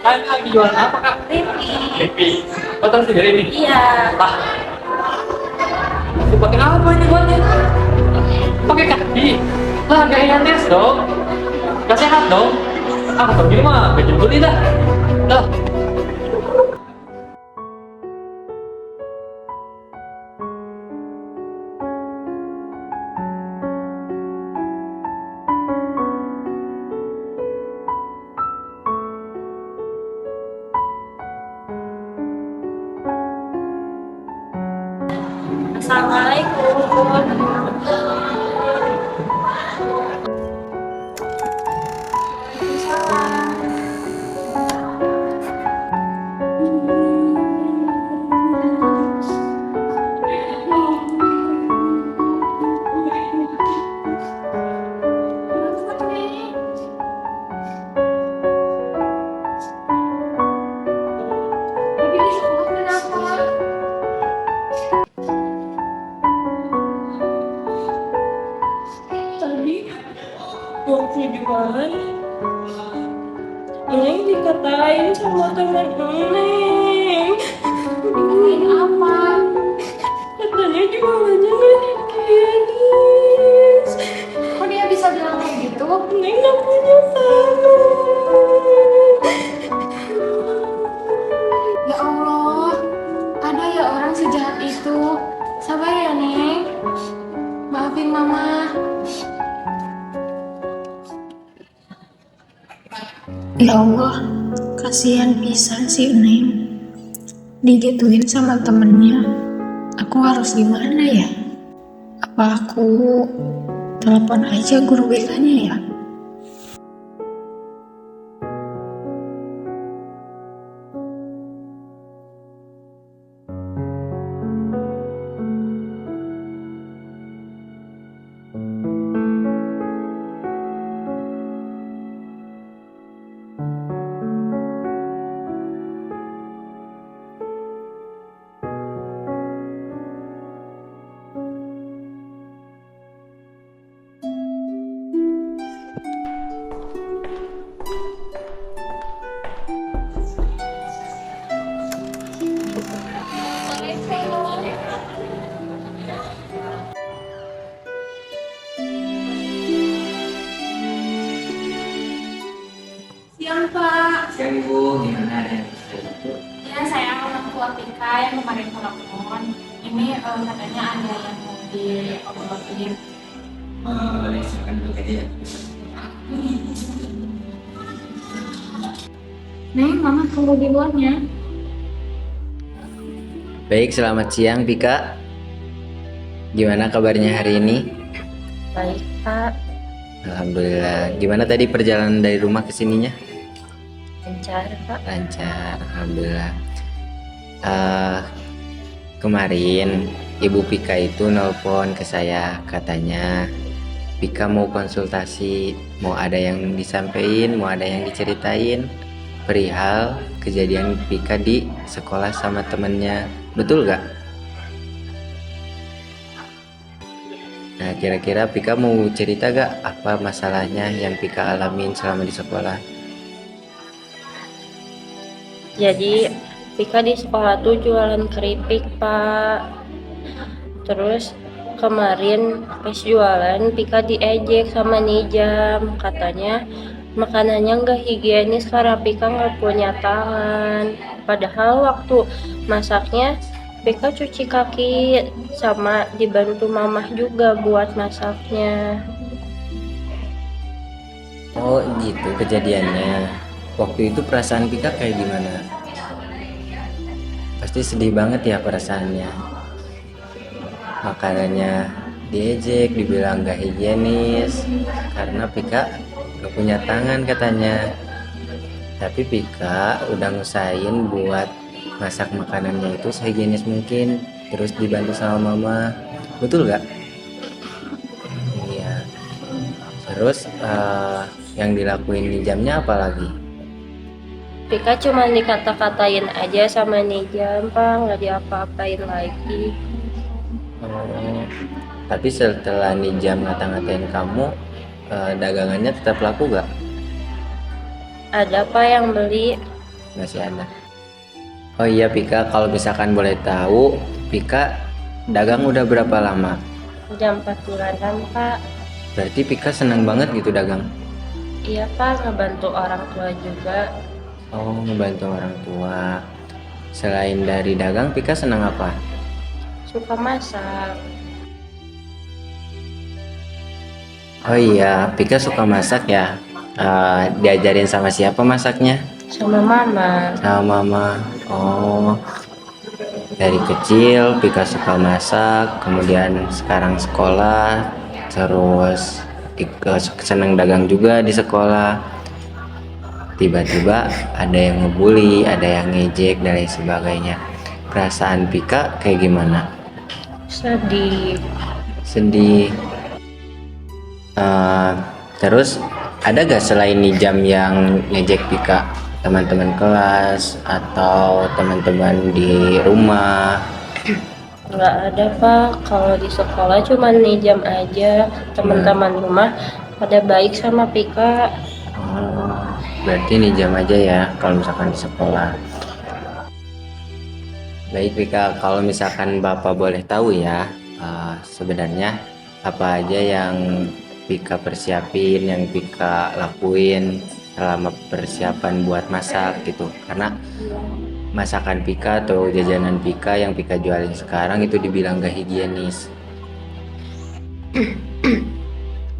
Kalian lagi jualan apa kak? Pipi. Oh tahu sendiri nih? Iya. Lah, pakai apa ini buatnya? Pakai kaki. Lah kayak nes dong. Gak sehat dong. Ah kalau gini mah gak beli dah. Dah. Assalamualaikum. Tadi waktu jualan Neng dikatain sama temen Neng. Ini apa? Katanya jualannya gak higienis. Kok dia bisa bilang kayak gitu? Neng gak punya tangan. Ya Allah, ada ya orang sejahat itu. Sabar ya, Neng. Maafin Mama. Ya Allah, kasihan pisan si Neng. Digituin sama temennya. Aku harus gimana ya? Apa aku telepon aja guru BK-nya ya? Siang, Pak. Siang ibu, gimana ada? Ya, saya orang tua Pika yang kemarin telepon. Ini katanya ada yang mau diobatin. Boleh silakan duduk aja ya. Neng, Mama tunggu di luarnya. Baik, selamat siang Pika. Gimana kabarnya hari ini? Baik, Pak. Alhamdulillah. Gimana tadi perjalanan dari rumah ke sininya? Lancar, Pak. Lancar, alhamdulillah. Kemarin Ibu Pika itu nelpon ke saya, katanya Pika mau konsultasi, mau ada yang disampaikan, mau ada yang diceritain perihal kejadian Pika di sekolah sama temennya. Betul gak? Nah, kira-kira Pika mau cerita gak apa masalahnya yang Pika alamin selama di sekolah? Jadi Pika di sekolah tuh jualan keripik, Pak. Terus kemarin pas jualan Pika diejek sama Nijam, katanya makanannya nggak higienis karena Pika nggak punya tangan. Padahal waktu masaknya Pika cuci kaki sama dibantu mamah juga buat masaknya. Oh gitu kejadiannya. Waktu itu perasaan Pika kayak gimana? Pasti sedih banget ya perasaannya. Makanannya diejek, dibilang gak higienis karena Pika gak punya tangan katanya. Tapi Pika udah ngusahain buat masak makanannya itu sehigienis mungkin, terus dibantu sama mama. Betul gak? Iya. Terus yang dilakuin di jamnya apa lagi? Pika cuma dikata-katain aja sama Nijam, Pak, nggak diapa-apain lagi. Oh, tapi setelah Nijam ngata-ngatain kamu, dagangannya tetap laku gak? Ada Pak yang beli. Masih ada. Oh iya Pika, kalau misalkan boleh tahu, Pika dagang udah berapa lama? Jam 4 bulanan Pak. Berarti Pika senang banget gitu dagang. Iya Pak, ngebantu orang tua juga. Oh, ngebantu orang tua. Selain dari dagang, Pika senang apa? Suka masak. Oh iya, Pika suka masak ya. Diajarin sama siapa masaknya? Sama mama. Sama mama. Oh, dari kecil Pika suka masak, kemudian sekarang sekolah, terus senang dagang juga di sekolah. Tiba-tiba ada yang ngebully, ada yang ngejek dan lain sebagainya. Perasaan Pika kayak gimana? Sedih. Sedih. Terus ada gak selain Nijam yang ngejek Pika, teman-teman kelas atau teman-teman di rumah? Nggak ada Pak, kalau di sekolah cuma Nijam aja. Teman-teman rumah pada baik sama Pika. Oh, berarti Nijam aja ya kalau misalkan di sekolah. Baik Pika, kalau misalkan Bapak boleh tahu ya, sebenarnya apa aja yang Pika persiapin, yang Pika lakuin selama persiapan buat masak gitu? Karena masakan Pika atau jajanan Pika yang Pika jualin sekarang itu dibilang gak higienis.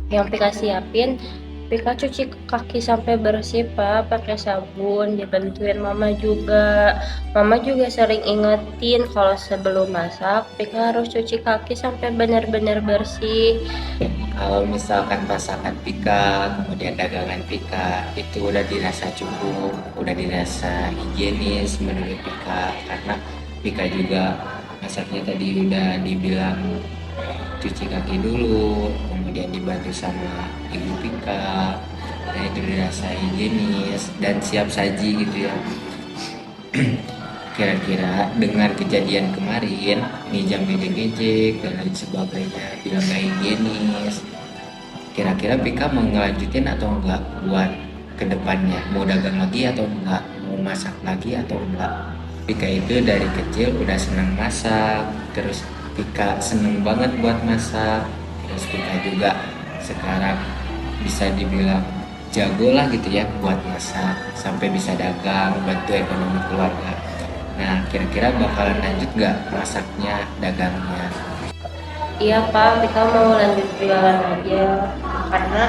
Yang Pika siapin, Pika cuci kaki sampai bersih Pak, pakai sabun, dibantuin mama juga. Mama juga sering ingetin kalau sebelum masak Pika harus cuci kaki sampai benar-benar bersih. Kalau misalkan masakan Pika, kemudian dagangan Pika itu udah dirasa cukup, udah dirasa higienis menurut Pika, karena Pika juga masaknya tadi udah dibilang cuci kaki dulu, kemudian dibantu sama ibu Pika, dan itu dirasa higienis dan siap saji gitu ya. Kira-kira dengan kejadian kemarin, Nijam ngejek-ngejek dan lain sebagainya, bilang gak higienis, kira-kira Pika mau ngelanjutin atau enggak buat kedepannya? Mau dagang lagi atau enggak? Mau masak lagi atau enggak? Pika itu dari kecil udah senang masak, terus Pika seneng banget buat masak, terus Pika juga sekarang bisa dibilang jago lah gitu ya buat masak, sampai bisa dagang, bantu ekonomi keluarga. Nah, kira-kira bakalan lanjut gak masaknya, dagangnya? Iya Pak, Pika mau lanjut jualan aja, karena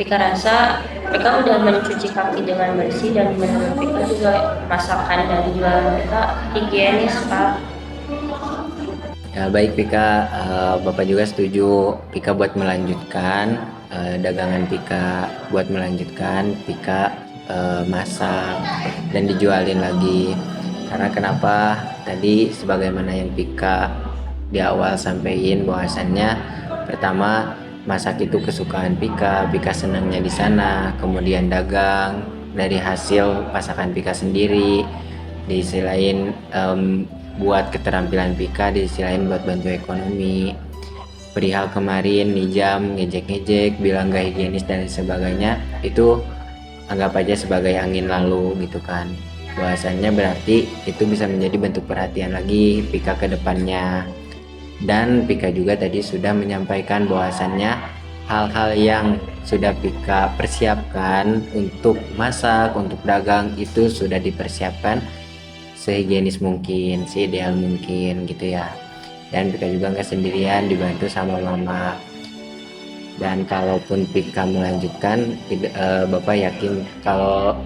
Pika rasa Pika udah mencuci kaki dengan bersih, dan menurut Pika juga masakan dan jualan Pika higienis Pak. Ya baik Pika, Bapak juga setuju Pika buat melanjutkan dagangan Pika, buat melanjutkan Pika masak dan dijualin lagi. Karena kenapa? Tadi sebagaimana yang Pika di awal sampaikan, bahwasannya pertama masak itu kesukaan Pika, Pika senangnya di sana, kemudian dagang dari hasil masakan Pika sendiri, di sisi lain buat keterampilan Pika, di sisi lain buat bantu ekonomi. Perihal kemarin Nijam ngejek-ngejek, bilang gak higienis dan sebagainya, itu anggap aja sebagai angin lalu gitu kan. Bahwasannya berarti itu bisa menjadi bentuk perhatian lagi Pika ke depannya. Dan Pika juga tadi sudah menyampaikan bahwasannya hal-hal yang sudah Pika persiapkan untuk masak, untuk dagang itu sudah dipersiapkan sehigienis mungkin, seideal mungkin gitu ya. Dan Pika juga nggak sendirian, dibantu sama mama. Dan kalaupun Pika melanjutkan, Bapak yakin kalau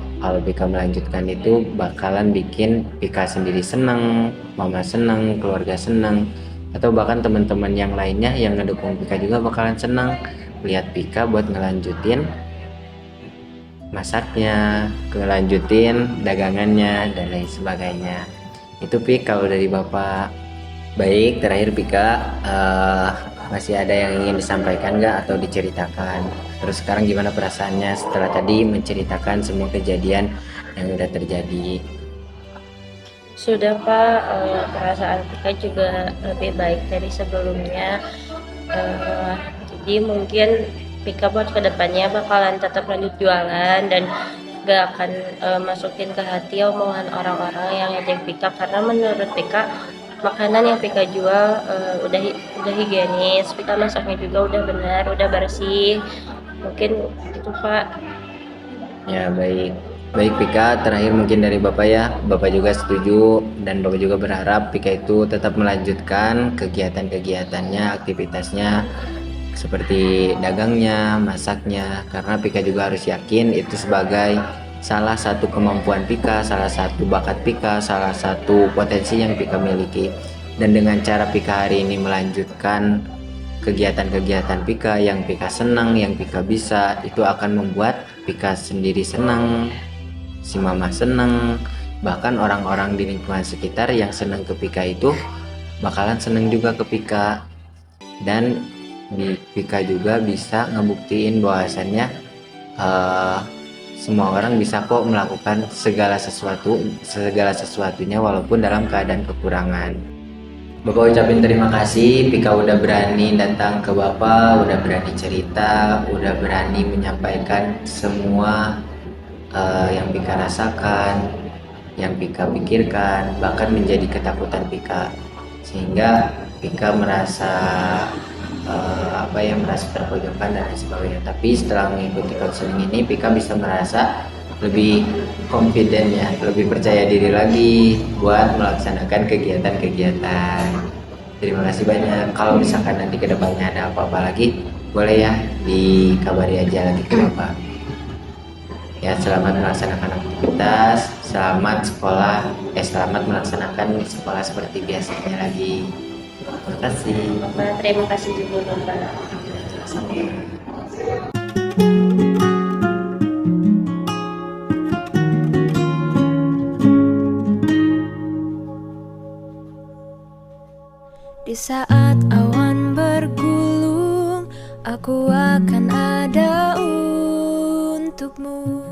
Pika melanjutkan itu bakalan bikin Pika sendiri senang, mama senang, keluarga senang, atau bahkan teman-teman yang lainnya yang ngedukung Pika juga bakalan senang lihat Pika buat ngelanjutin masaknya, ngelanjutin dagangannya dan lain sebagainya. Itu Pik kalau dari Bapak. Baik, terakhir Pika, masih ada yang ingin disampaikan nggak atau diceritakan? Terus sekarang gimana perasaannya setelah tadi menceritakan semua kejadian yang udah terjadi? Sudah Pak, perasaan Pika juga lebih baik dari sebelumnya. Jadi mungkin Pika buat kedepannya bakalan tetap lanjut jualan dan gak akan masukin ke hati omongan orang-orang yang ngejek Pika, karena menurut Pika makanan yang Pika jual udah higienis, Pika masaknya juga udah benar, udah bersih. Mungkin itu Pak. Ya, baik. Baik Pika, terakhir mungkin dari Bapak ya. Bapak juga setuju dan Bapak juga berharap Pika itu tetap melanjutkan kegiatan-kegiatannya, aktivitasnya seperti dagangnya, masaknya, karena Pika juga harus yakin itu sebagai salah satu kemampuan Pika, salah satu bakat Pika, salah satu potensi yang Pika miliki. Dan dengan cara Pika hari ini melanjutkan kegiatan-kegiatan Pika yang Pika senang, yang Pika bisa, itu akan membuat Pika sendiri senang, si mama senang, bahkan orang-orang di lingkungan sekitar yang senang ke Pika itu bakalan senang juga ke Pika. Dan Pika juga bisa ngebuktiin bahwasannya semua orang bisa kok melakukan segala sesuatunya walaupun dalam keadaan kekurangan. Bapak ucapin terima kasih, Pika udah berani datang ke Bapak, udah berani cerita, udah berani menyampaikan semua yang Pika rasakan, yang Pika pikirkan, bahkan menjadi ketakutan Pika, sehingga Pika merasa merasa terpojokkan dan lain sebagainya. Tapi setelah mengikuti konseling ini, Pika bisa merasa lebih confident ya, lebih percaya diri lagi buat melaksanakan kegiatan-kegiatan. Terima kasih banyak. Kalau misalkan nanti kedepannya ada apa-apa lagi, boleh ya dikabari aja lagi ke Bapak. Ya, selamat melaksanakan aktivitas, selamat melaksanakan sekolah seperti biasanya lagi. Terima kasih. Bapak, terima kasih juga Bapak. Di saat awan bergulung, aku akan ada untukmu.